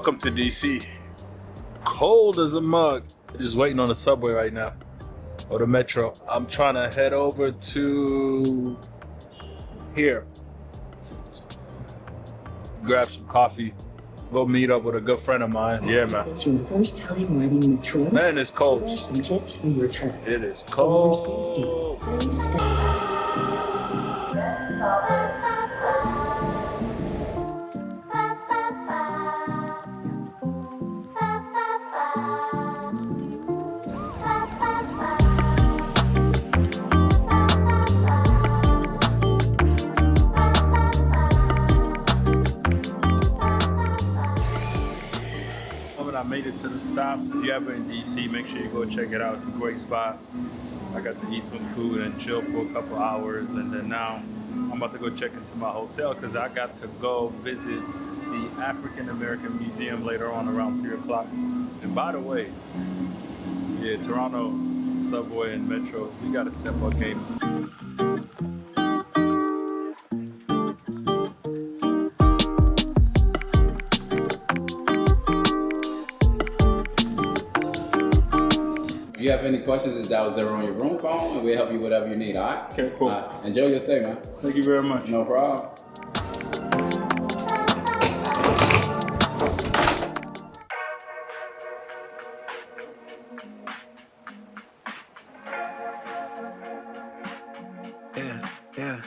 Welcome to DC. Cold as a mug. Just waiting on the subway right now, or the metro. I'm trying to head over to here. Grab some coffee. Go meet up with a good friend of mine. Yeah, man. It's your first time riding the train. Man, it's cold. Some tips for your trip. It is cold. I made it to the stop. If you're ever in DC, make sure you go check it out. It's a great spot. I got to eat some food and chill for a couple hours, and then now I'm about to go check into my hotel because I got to go visit the African American Museum later on around 3 o'clock. And by the way, yeah, Toronto subway and metro, we got to step up game. If you have any questions, that was there on your room phone, and we'll help you whatever you need, all right? Okay, cool. Enjoy your stay, man. Thank you very much. No problem. Yeah.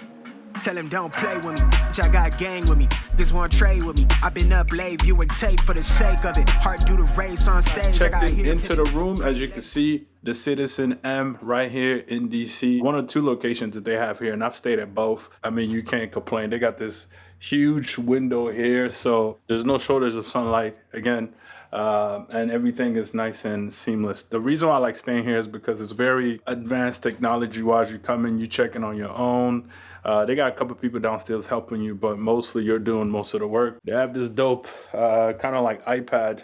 Tell him don't play with me. Bitch, I got gang with me. This one trade with me. I've been up late viewing tape for the sake of it. Heart do the race on stage. Checked into the room. As you can see, the CitizenM right here in DC. One of two locations that they have here, and I've stayed at both. I mean, you can't complain. They got this huge window here, so there's no shortage of sunlight again. And everything is nice and seamless. The reason why I like staying here is because it's very advanced technology-wise. You come in, you check in on your own. They got a couple people downstairs helping you, but mostly you're doing most of the work. They have this dope kind of like iPad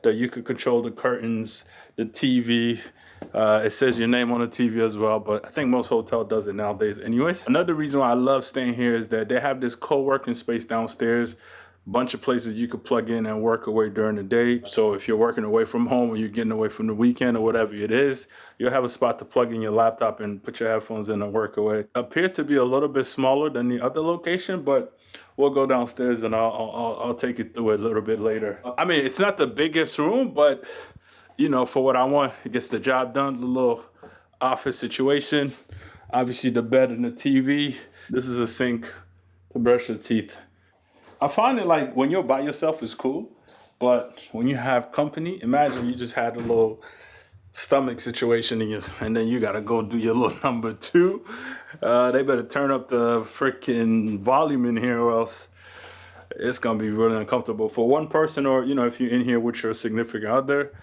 that you could control the curtains, the TV. It says your name on the TV as well, but I think most hotels does it nowadays anyways. Another reason why I love staying here is that they have this co-working space downstairs. Bunch of places you could plug in and work away during the day. So if you're working away from home or you're getting away from the weekend or whatever it is, you'll have a spot to plug in your laptop and put your headphones in and work away. Appeared to be a little bit smaller than the other location, but we'll go downstairs and I'll take you through it a little bit later. I mean, it's not the biggest room, but you know, for what I want, it gets the job done. The little office situation. Obviously the bed and the TV. This is a sink to brush your teeth. I find it like when you're by yourself is cool, but when you have company, imagine you just had a little stomach situation and then you gotta go do your little number two. They better turn up the freaking volume in here or else it's gonna be really uncomfortable for one person, or you know, if you're in here with your significant other,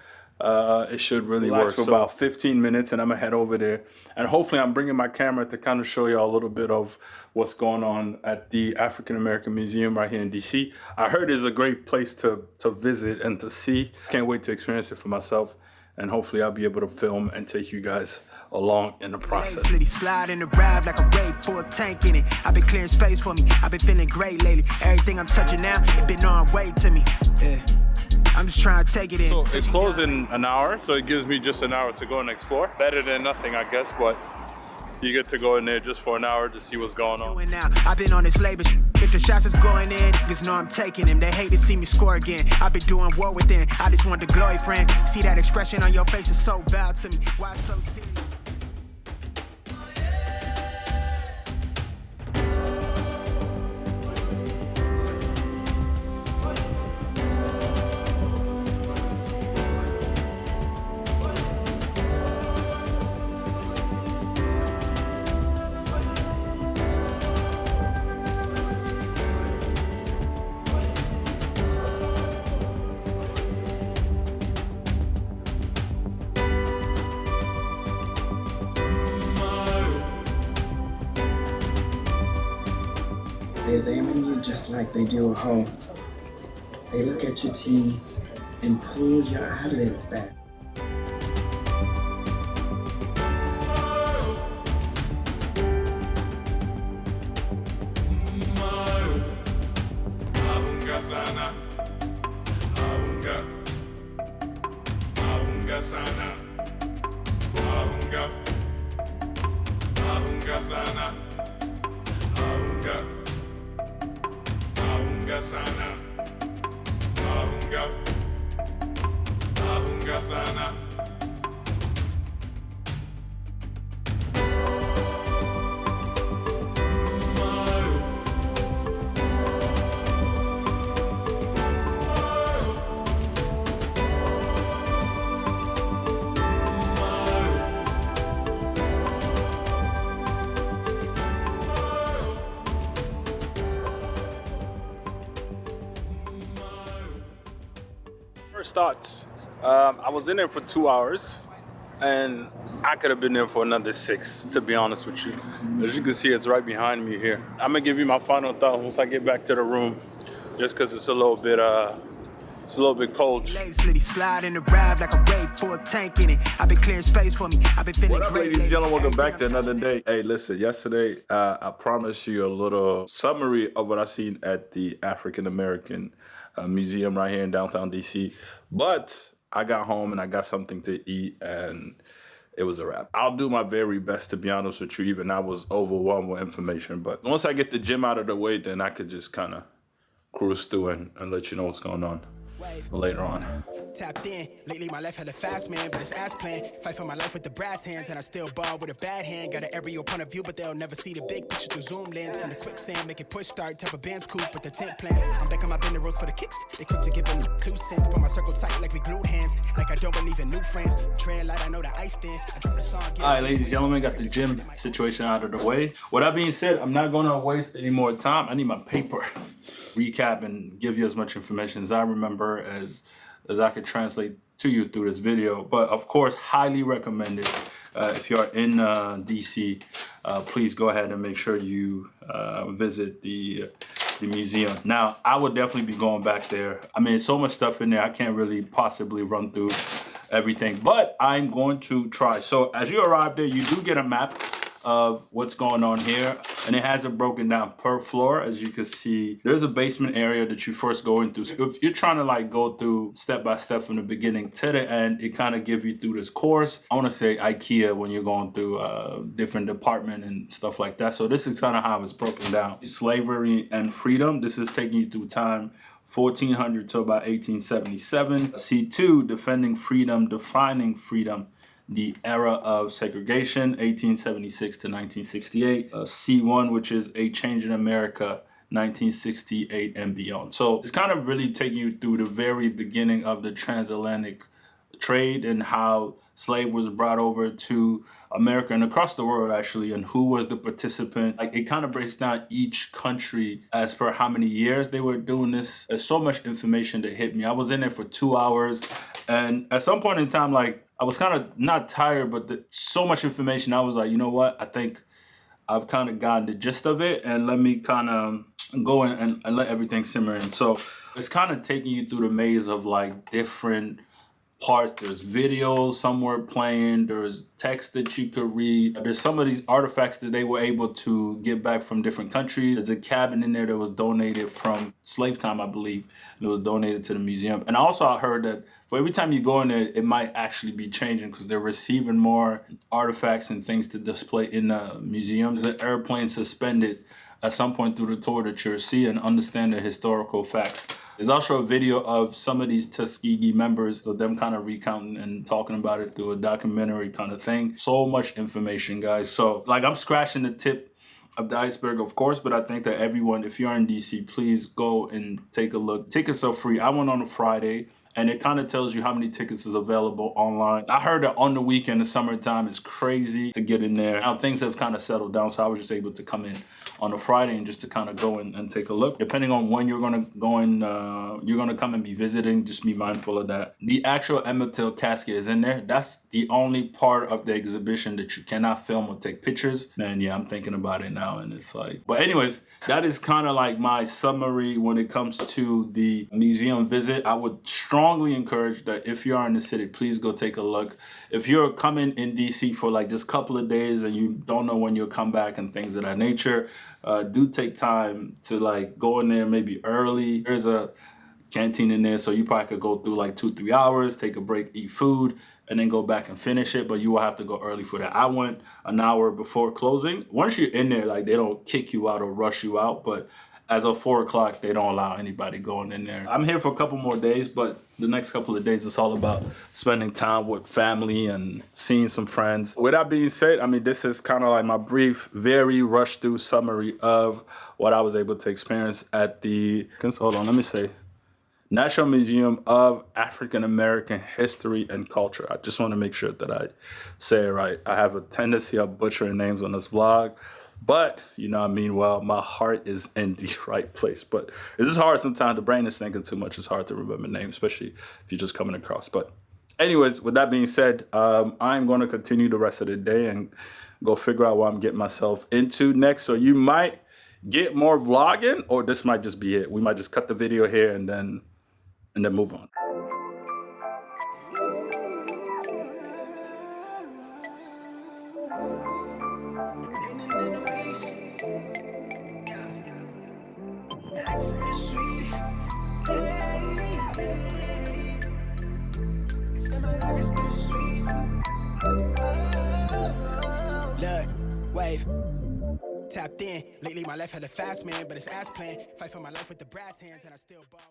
it should really work. For about 15 minutes and I'm gonna head over there. And hopefully I'm bringing my camera to kind of show y'all a little bit of what's going on at the African American Museum right here in DC. I heard it's a great place to visit and to see. Can't wait to experience it for myself. And hopefully I'll be able to film and take you guys along in the process. Slide in the ride like a wave, full tank in it. I've been clearing space for me. I've been feeling great lately. Everything I'm touching now, it been on way to me. Yeah. I'm just trying to take it in. So it's closed in an hour, so it gives me just an hour to go and explore. Better than nothing, I guess, but you get to go in there just for an hour to see what's going on. Now, I've been on this labor. If the shots is going in, niggas know I'm taking them. They hate to see me score again. I've been doing war within. I just want the glory, friend. See that expression on your face is so valid to me. Why so serious? They examine you just like they do a host. They look at your teeth and pull your eyelids back. sana. Ahunga. Ahunga sana. Ahunga. Ahunga sana. Ahunga. Ahunga sana. First thoughts. I was in there for 2 hours, and I could have been there for another 6, to be honest with you. As you can see, it's right behind me here. I'm gonna give you my final thought once I get back to the room, just because it's a little bit cold. Slitty slide in the ride like a wave full tank in it. I've been clearing space for me. I've been feeling What up, great. ladies and gentlemen? Welcome back to another day. Hey, listen, yesterday I promised you a little summary of what I seen at the African American Museum right here in downtown DC. But I got home and I got something to eat, and it was a wrap. I'll do my very best, to be honest with you. Even I was overwhelmed with information. But once I get the gym out of the way, then I could just kind of cruise through and let you know what's going on later on. Tapped in. Lately my life had a fast man, but it's ass plan. Fight for my life with the brass hands, and I still ball with a bad hand. Got an aerial point of view, but they'll never see the big picture through zoom lens. From the quicksand, make it push start, type of band's coupe with the tent plan. I'm back on my bender rolls for the kicks. They quick to give them 2 cents. Put my circle tight like we glued hands. Like I don't believe in new friends. Tread light, I know the ice thin. I drop the song. All right, ladies and gentlemen, got the gym situation out of the way. With that being said, I'm not going to waste any more time. I need my paper. Recap and give you as much information as I remember as I could translate to you through this video. But of course, highly recommended. If you're in DC, please go ahead and make sure you visit the museum. Now, I would definitely be going back there. I mean, so much stuff in there, I can't really possibly run through everything, but I'm going to try. So as you arrive there, you do get a map of what's going on here, and it has it broken down per floor. As you can see, there's a basement area that you first go into. So if you're trying to like go through step by step from the beginning to the end, it kind of gives you through this course. I want to say IKEA when you're going through different department and stuff like that. So this is kind of how it's broken down. Slavery and freedom. This is taking you through time 1400 to about 1877. C2, defending freedom, defining freedom, the era of segregation, 1876 to 1968. C1, which is a change in America, 1968 and beyond. So it's kind of really taking you through the very beginning of the transatlantic trade and how slave was brought over to America and across the world, actually, and who was the participant. Like, it kind of breaks down each country as per how many years they were doing this. There's so much information that hit me. I was in there for 2 hours, and at some point in time, like, I was kind of not tired, but so much information. I was like, you know what? I think I've kind of gotten the gist of it, and let me kind of go in and let everything simmer in. So it's kind of taking you through the maze of like different parts. There's videos somewhere playing, there's text that you could read, there's some of these artifacts that they were able to get back from different countries. There's a cabin in there that was donated from slave time, I believe, and it was donated to the museum. And also I heard that for every time you go in there, it might actually be changing because they're receiving more artifacts and things to display in the museum. There's an airplane suspended at some point through the tour that you'll see and understand the historical facts. There's also a video of some of these Tuskegee members, of them kind of recounting and talking about it through a documentary kind of thing. So much information, guys. So like, I'm scratching the tip of the iceberg, of course, but I think that everyone, if you're in DC, please go and take a look. Tickets are free. I went on a Friday, and it kind of tells you how many tickets is available online. I heard that on the weekend, the summertime, is crazy to get in there. Now things have kind of settled down, so I was just able to come in on a Friday and just to kind of go in and take a look. Depending on when you're gonna go in, you're gonna come and be visiting, just be mindful of that. The actual Emmett Till casket is in there. That's the only part of the exhibition that you cannot film or take pictures. Man, yeah, I'm thinking about it now, and it's like, but anyways, that is kind of like my summary when it comes to the museum visit. I would strongly encourage that if you are in the city, please go take a look. If you're coming in DC for like just a couple of days and you don't know when you'll come back and things of that nature, do take time to like go in there maybe early. There's a canteen in there, so you probably could go through like 2-3 hours, take a break, eat food, and then go back and finish it. But you will have to go early for that. I went an hour before closing. Once you're in there, like, they don't kick you out or rush you out, but as of 4 o'clock, they don't allow anybody going in there. I'm here for a couple more days, but the next couple of days, it's all about spending time with family and seeing some friends. With that being said, I mean, this is kind of like my brief, very rushed through summary of what I was able to experience at the, hold on, let me say, National Museum of African American History and Culture. I just want to make sure that I say it right. I have a tendency of butchering names on this vlog, but you know what I mean? Well, my heart is in the right place. But it's just hard sometimes. The brain is thinking too much. It's hard to remember names, especially if you're just coming across. But anyways, with that being said, I'm going to continue the rest of the day and go figure out what I'm getting myself into next. So you might get more vlogging, or this might just be it. We might just cut the video here and then move on. Look, wave. Tapped in. Lately my life had a fast man, but it's ass plan. Fight for my life with the brass hands and I still ball.